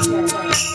Jai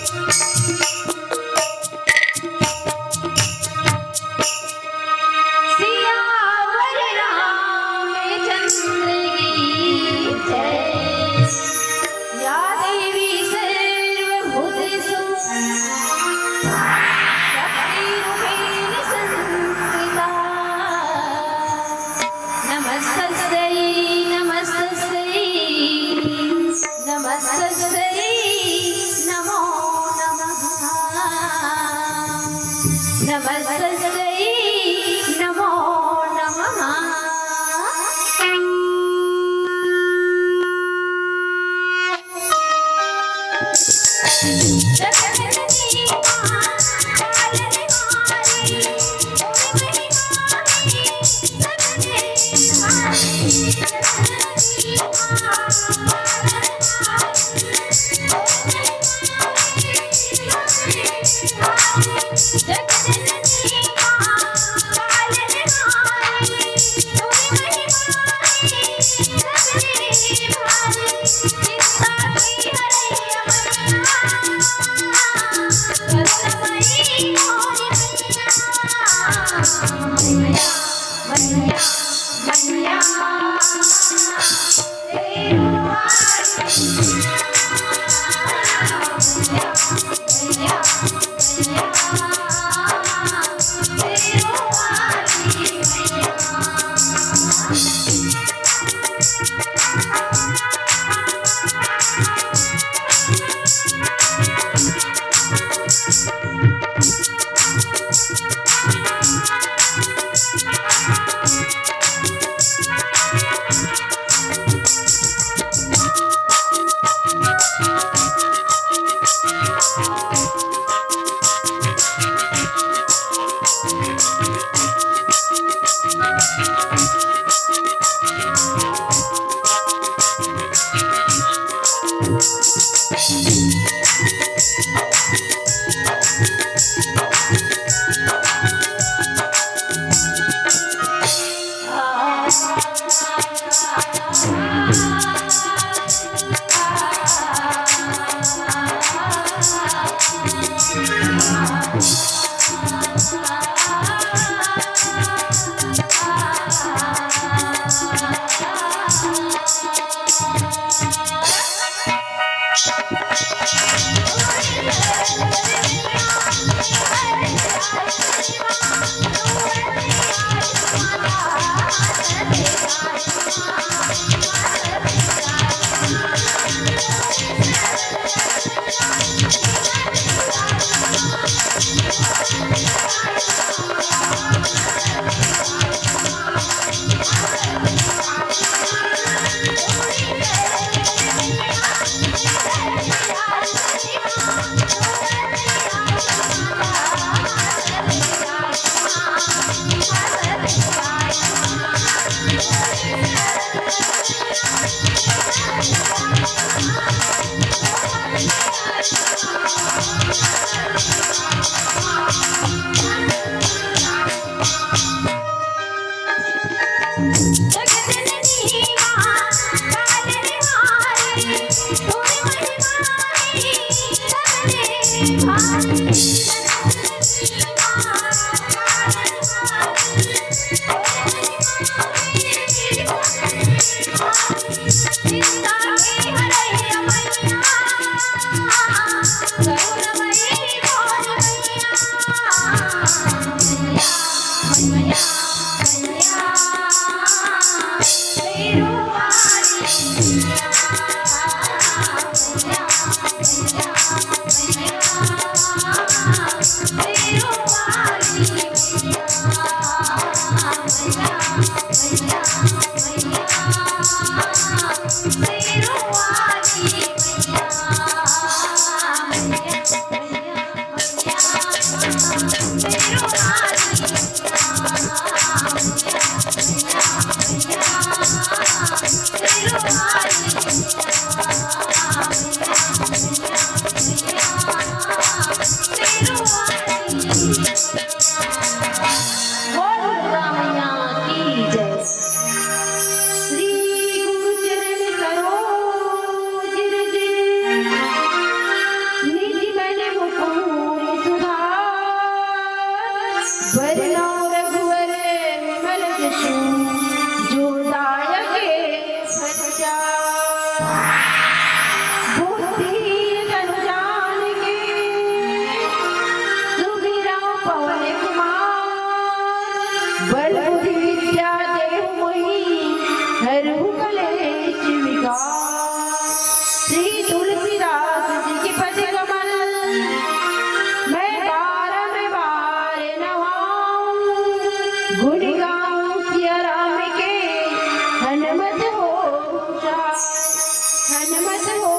Hanumat हो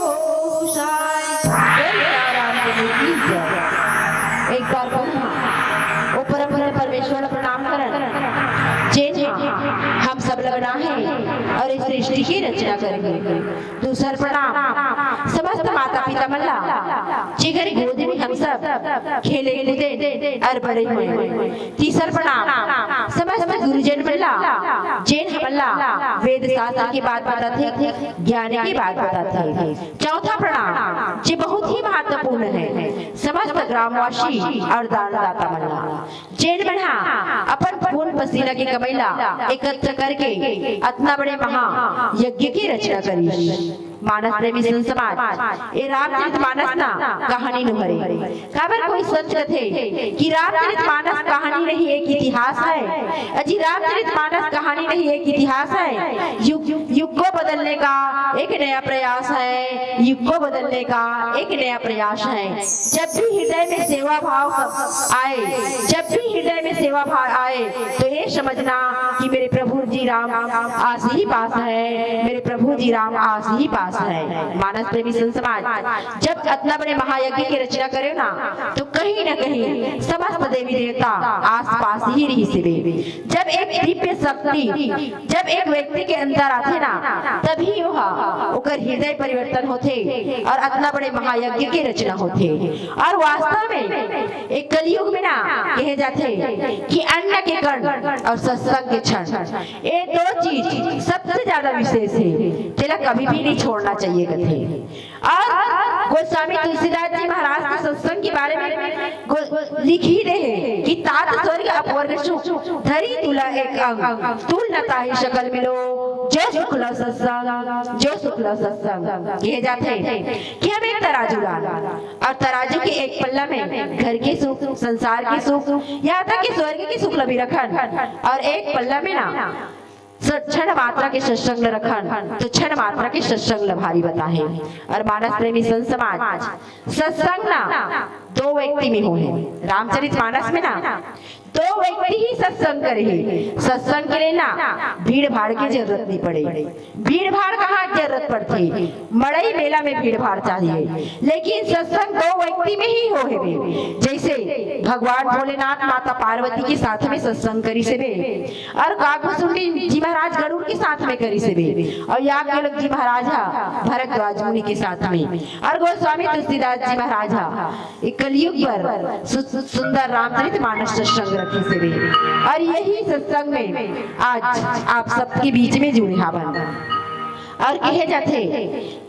साय की जय। एक बार पुनः ऊपर परमेश्वर प्रणाम करन जे हम सब लगना है और इस सृष्टि की रचना करेंगे। दूसरा प्रणाम समस्त माता पिता मल्ला जे घर गोद में हम सब खेले कूदे और बड़े हुए। तीसरा प्रणाम समस्त गुरुजन मल्ला जे हमला वेद शास्त्र की बात बताते, ज्ञान की बात बताते। चौथा प्रणाम जे बहुत ही महत्वपूर्ण है, समस्त ग्रामवासी और दानदाता मल्ला जेन बढ़ा अपन खून पसीना की कमैला एकत्र करके इतना बड़े महा यज्ञ की रचना करी। मानस प्रेमी संत समाज ये रामचरितमानस ना कहानी नुहरे काबर कोई सच कथे कि रामचरितमानस कहानी नहीं एक इतिहास है। अजी रामचरितमानस कहानी नहीं एक इतिहास है, युग को बदलने का एक नया प्रयास है, युग को बदलने का एक नया प्रयास है। जब भी हृदय में सेवा भाव आए, जब भी हृदय में सेवा भाव आए तो ये समझना कि मेरे प्रभु जी राम आस ही पास है, मेरे प्रभु जी राम आस ही पास है। मानस प्रेमी संत समाज जब इतना बड़े महायज्ञ की रचना करे ना तो कहीं न कहीं समस्त देवी देवता आस पास ही रही सिवे। जब एक दिव्य शक्ति जब एक व्यक्ति के अंदर आते ना तभी ओकर हृदय परिवर्तन होते और इतना बड़े महायज्ञ की रचना होते। और वास्तव में एक कलयुग में ना कहे जाते कि अन्न के कण और सत्संग के क्षण ये दो चीज सबसे ज्यादा विशेष है, चला कभी भी नहीं छोड़ना चाहिए कथे। और गोस्वामी तुलसीदास जी महाराज के सत्संग के बारे में लिख ही रहे कि तात स्वर्ग अपवर्ग सुख धरी तुला एक अंग तुल न ताहि शकल मिलो जो सुख लो सत्संग, जो सुख लो सत्संग। ये जाते कि हम एक तराजू लाना और तराजू के एक पल्ला में घर के सुख, संसार के सुख, यहाँ तक कि स्वर्ग के सुख लभी रखन और एक पल्ला में ना क्षण मात्रा के सत्संग रखन तो क्षण मात्रा के सत्संग भारी बताहे। और मानस प्रेमी संत समाज सत्संग ना दो व्यक्ति में हो है, रामचरितमानस में ना दो व्यक्ति ही सत्संग करे है। सत्संग के लिए ना भीड़ भाड़ की जरूरत नहीं पड़े, भीड़ भाड़ कहाँ जरूरत पड़ती, मड़ई मेला में भीड़ भाड़ चाहिए, लेकिन सत्संग दो व्यक्ति में ही हो है। जैसे भगवान भोलेनाथ माता पार्वती के साथ में सत्संग करी से और काकभूषुंडी जी महाराज गरुड़ के साथ में करी से और याज्ञवल्क्य जी महाराज भरद्वाज मुनि के साथ में और गोस्वामी तुलसीदास जी महाराज कलयुग पर सुंदर रामचरितमानस सत्संग रखी से भी। और यही सत्संग में आज आप सबके बीच में जुड़े हावन और कहे जाते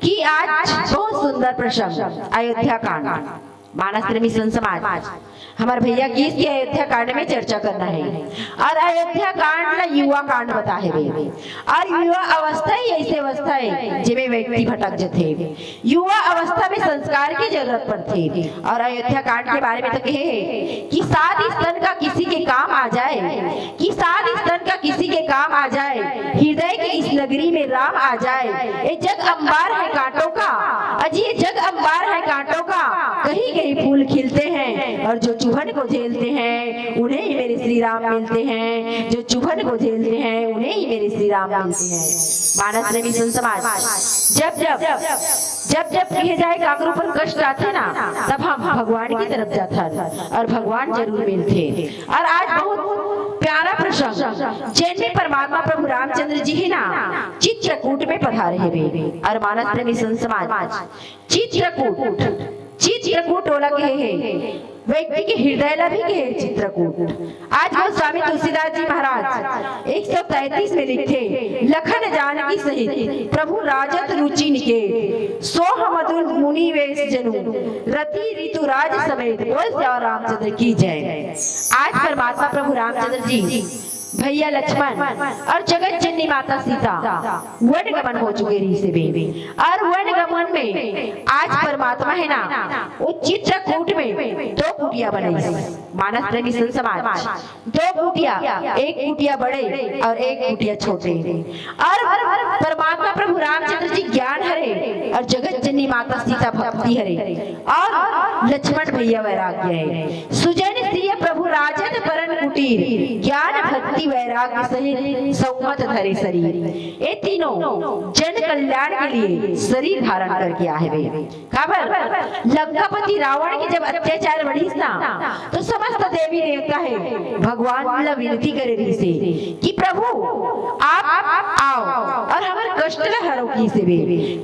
कि आज बहुत सुंदर प्रसंग अयोध्या कांड। मानस प्रेमी संत समाज हमारे भैया गीत की अयोध्या कांड में चर्चा करना है और अयोध्या कांड ना युवा कांड बता है और युवा अवस्था ही ऐसी अवस्था है जिसमें व्यक्ति भटक जाते, युवा अवस्था में संस्कार की जरूरत पड़ती। और अयोध्या कांड के बारे में तो कहे कि सात स्तन का किसी के काम आ जाए, कि सात स्तन का किसी के काम आ जाए, हृदय के इस नगरी में राम आ जाए। ये जग अंबार है कांटों का, अजी ये जग अंबार है कांटों का, कहीं कहीं फूल खिलते हैं और जो चुभन को झेलते हैं उन्हें ही मेरे श्री राम मिलते हैं, जो चुभन को झेलते हैं उन्हें ही मेरे श्री राम मिलते हैं। मानस प्रेमी संत समाज जब जब जब जब कहे जाए काकरू पर कष्ट आते ना तब हम भगवान की तरफ जाते और भगवान जरूर मिलते। और आज बहुत प्यारा प्रसंग जैसे परमात्मा प्रभु रामचंद्र जी है ना चित्रकूट में पधारे हैं। और मानस प्रेमी संत समाज चित्रकूट टोला कहे है व्यक्ति के हृदय ला भी कहे चित्रकूट। आज गोस्वामी तुलसीदास जी महाराज 133 में लिखे लखन जानकी सहित प्रभु राजत रुचि निके सोह मधुर मुनि वेश जनु रति ऋतु राज समेत बोल जाओ रामचंद्र की जय। आज परमात्मा प्रभु रामचंद्र जी भैया लक्ष्मण और जगत जननी माता सीता वन गमन हो चुके रही से भी। और वन गमन में आज परमात्मा है ना वो चित्रकूट में दो कुटिया बनाई। मानस प्रेमी संत समाज दो कुटिया, एक कुटिया बड़े और एक कुटिया छोटे। और परमात्मा प्रभु रामचंद्र जी ज्ञान हरे और जगत जननी माता सीता भक्ति हरे और लक्ष्मण भैया वैराग्य है। सुजन श्री प्रिय प्रभु राजन परन कुटीर ज्ञान भक्ति वैराग्य सहित संवत धरे शरीर। ये तीनों जन कल्याण के लिए शरीर धारण करके आए वे। खबर लंकापति रावण की जब अत्याचार बढ़ी ना तो समस्त देवी देवता है भगवान ला विनती करे रही से कि प्रभु आप आओ और हमारे कष्ट ला हरो की से वे।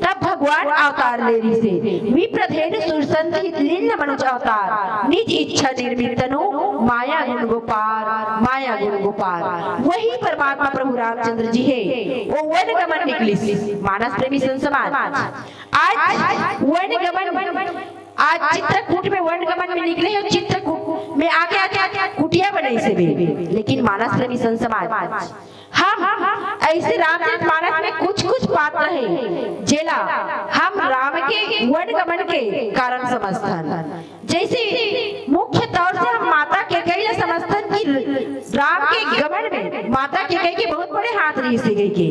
तब भगवान अवतार ले रही से विप्रधेनु सुरसंत हित लीन मनुज अवतार निज इच्छा निर्मित तनु माया गुण गोपाल वही परमात्मा प्रभु रामचंद्र जी है। वो वन गमन निकली मानस प्रेमी संसमान आज वन गमन आज चित्रकूट में वन गमन में निकले हैं। चित्रकूट में आके कुटिया बनाई से भी लेकिन मानस प्रेमी संसमान हम ऐसे रामचरितमानस में कुछ पात्र है जेला हम राम के वन गमन के कारण समझथन। जैसे मुख्य तौर से हम माता कैकेयी समझथन कि राम के गमन में माता कैकेयी के बहुत बड़े हाथ रही से गई के,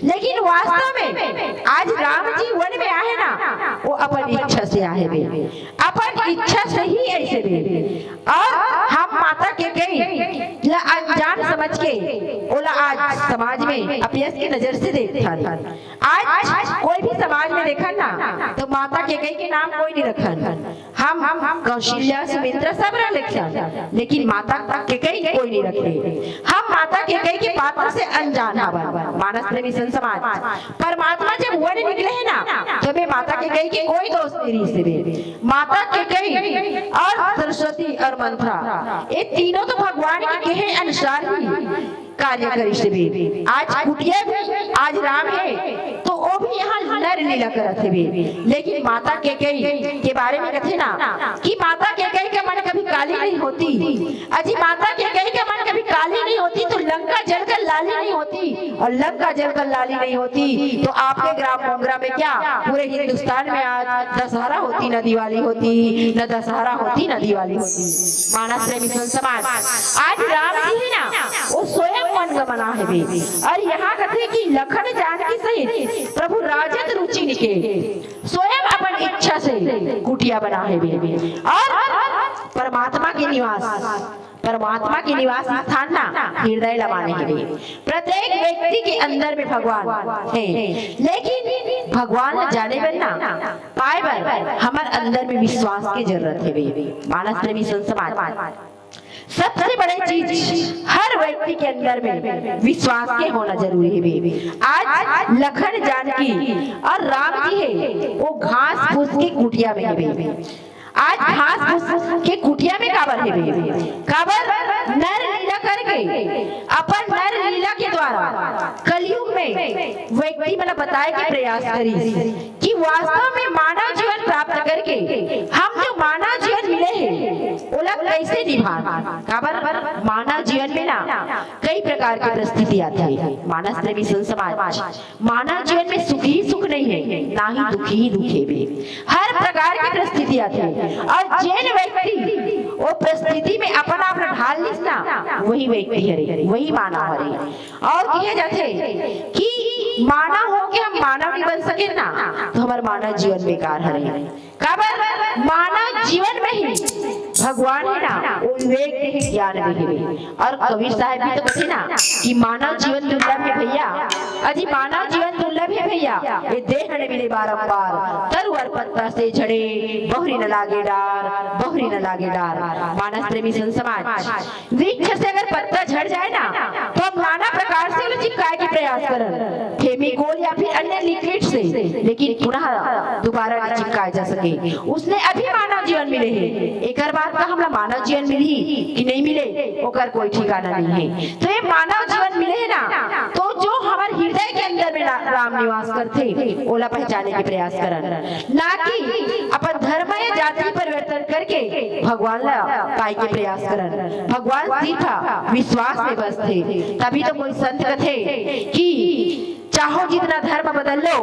लेकिन वास्तव में आज राम जी वन में आए ना वो अपन इच्छा से आए वे, अपन इच्छा से ही ऐसे वे। और हम माता कैकेयी अनजान समझ के ओला आज समाज में अपयस की नजर से देखता। आज कोई भी समाज में देखा ना तो माता कैकेयी के नाम कोई नहीं रखन। हम कौशल्या सुमित्रा सब रखन लेकिन माता कैकेयी कोई नहीं रखे। हम माता कैकेयी के पात्र से अनजान हवन। मानस प्रेमी समाज परमात्मा जब वन निकले है ना तो वे माता कैकेयी के कोई दोस्त नहीं से। माता कैकेयी और सरस्वती और मंथरा ये तीनों तो भगवान के कहे अनुसार ही कार्य करी। आज कुटिया भी आज राम है तो वो भी यहाँ नर लीला करत है। लेकिन माता कैकेयी के बारे में कहते ना कि माता कैकेयी का मन कभी काली नहीं होती। अजी माता कैकेयी का मन कभी काली नहीं होती तो लंका जलकर लाली नहीं होती, और लंका जलकर लाली नहीं होती तो आपके ग्राम मोगरा में क्या पूरे हिंदुस्तान में आज दशहरा होती न दिवाली होती, न दशहरा होती न दिवाली होती। मानस प्रेमी समाज आज राम जी है ना वो स्वयं वन गमन है वे। और यहाँ कहते कि लखन जानकी सहित प्रभु राजत रुचि निके स्वयं अपन इच्छा से कुटिया बना है वे। और परमात्मा के निवास स्थान ना हृदय लमाने के लिए प्रत्येक व्यक्ति के अंदर में भगवान है। लेकिन भगवान जाने बनना पाए बर हमारे अंदर में विश्वास की जरूरत है वे। मानस प्रेमी समाज सबसे बड़ी चीज हर व्यक्ति के अंदर में विश्वास के होना जरूरी है। आज लखन जानकी और राम जी है वो घास फूस के कुटिया में है। आज घास फूस के कुटिया में काबर है, काबर नर लीला करके अपन नर लीला के द्वारा कलयुग में व्यक्ति मतलब बताए के प्रयास करी कि वास्तव में मानव जीवन प्राप्त करके हम जो मानव जीवन मिले हैं ओला कैसे निभा। काबर मानव जीवन में ना कई प्रकार की परिस्थिति आती है। मानस प्रेमी समाज मानव जीवन में सुख ही सुख नहीं है ना ही दुख ही दुख है। हर प्रकार की परिस्थिति आती है और जिन व्यक्ति वो परिस्थिति में अपना अपना ढाल लिस ना वही व्यक्ति हरे वही मानव हरे। और कहे जाते कि मानव हो के हम मानव नहीं बन सके ना तो हमारे मानव जीवन बेकार हरे। काबर मानव जीवन में ही भगवान है ना उन व्यक्ति के ज्ञान देखे। और कबीर साहब भी तो कहते ना कि मानव जीवन दुर्लभ है भैया। अजी मानव जीवन दुर्लभ है भैया, ये देह न मिले बारंबार तरुवर पत्ता से झड़े बहुरी न लागे डार। मानस प्रेमी समाज वृक्ष से अगर पत्ता झड़ जाए ना तो हम नाना प्रकार से उन्हें चिपकाए के प्रयास करन फेविकोल या फिर अन्य लिक्विड से, लेकिन पुनः दोबारा नहीं चिपकाए जा सके। उसने अभी मानव जीवन मिले है, एक बार का हमला मानव जीवन मिली कि नहीं मिले ओकर कोई ठिकाना नहीं है। तो ये मानव जीवन मिले है ना तो जो हमारे हृदय के अंदर में राम निवास करते ओला पहचाने के प्रयास करन, ना कि अपन धर्म या जाति परिवर्तन करके भगवान ला पाए के प्रयास करन। भगवान सिर्फ विश्वास में बस थे। तभी तो कोई संत कथे कि चाहो जितना धर्म बदल लो,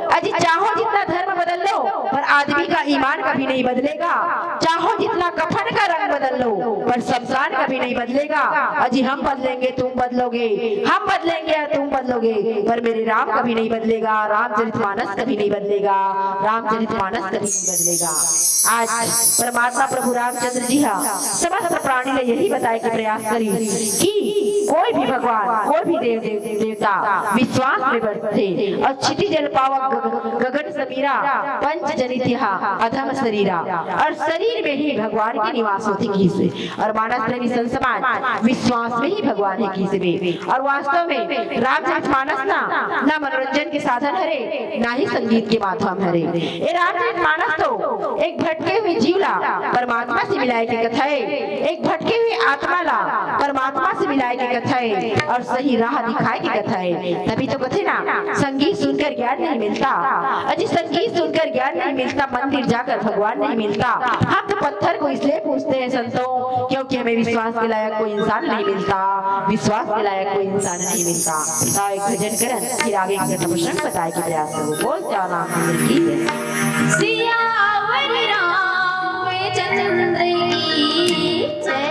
अजी चाहो जितना धर्म बदल लो पर आदमी का ईमान कभी नहीं बदलेगा। चाहो जितना कफन का रंग बदल लो, पर शमशान कभी नहीं बदलेगा। अजी हम बदलेंगे तुम बदलोगे, हम बदलेंगे या तुम बदलोगे, पर मेरे राम कभी नहीं बदलेगा। रामचरितमानस कभी नहीं बदलेगा, रामचरितमानस कभी नहीं बदलेगा। आज परमात्मा प्रभु रामचंद्र जी समस्त प्राणी ने यही बताया कि प्रयास करी कि कोई भी भगवान, कोई भी देवता विश्वास में बढ़ते और क्षिति जल पावक गगन समीरा पंच जनित अधम शरीरा, और शरीर में ही भगवान की निवास होती किसे, और मानस प्रेमी समाज विश्वास में ही भगवान है किसे। और वास्तव में रामचरितमानस ना मनोरंजन के साधन हरे, ना ही संगीत के माध्यम हरे। ये रामचरितमानस तो एक भटके हुए जीवला परमात्मा से मिलाए की कथा है, एक भटके हुए आत्मा ला परमात्मा से मिलाए की कथा है, और सही राह दिखाए की कथा है। तभी तो कथे ना संगीत सुनकर ज्ञान नहीं मिलता। अजी संगीत सुनकर ज्ञान नहीं मिलता, मंदिर जाकर भगवान नहीं मिलता। हम तो पत्थर को इसलिए पूछते हैं संतों, क्योंकि हमें विश्वास के लायक कोई इंसान नहीं मिलता, विश्वास के लायक कोई इंसान नहीं मिलता। तो एक भजन करन फिर आगे की घटना प्रसंग बताए के प्रयास करो। बोल जाओ राम की सियावर रामचंद्र की जय।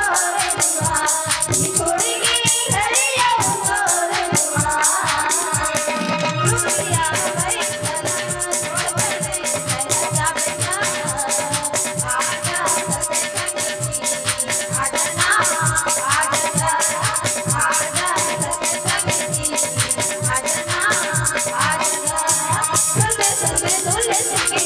Oh के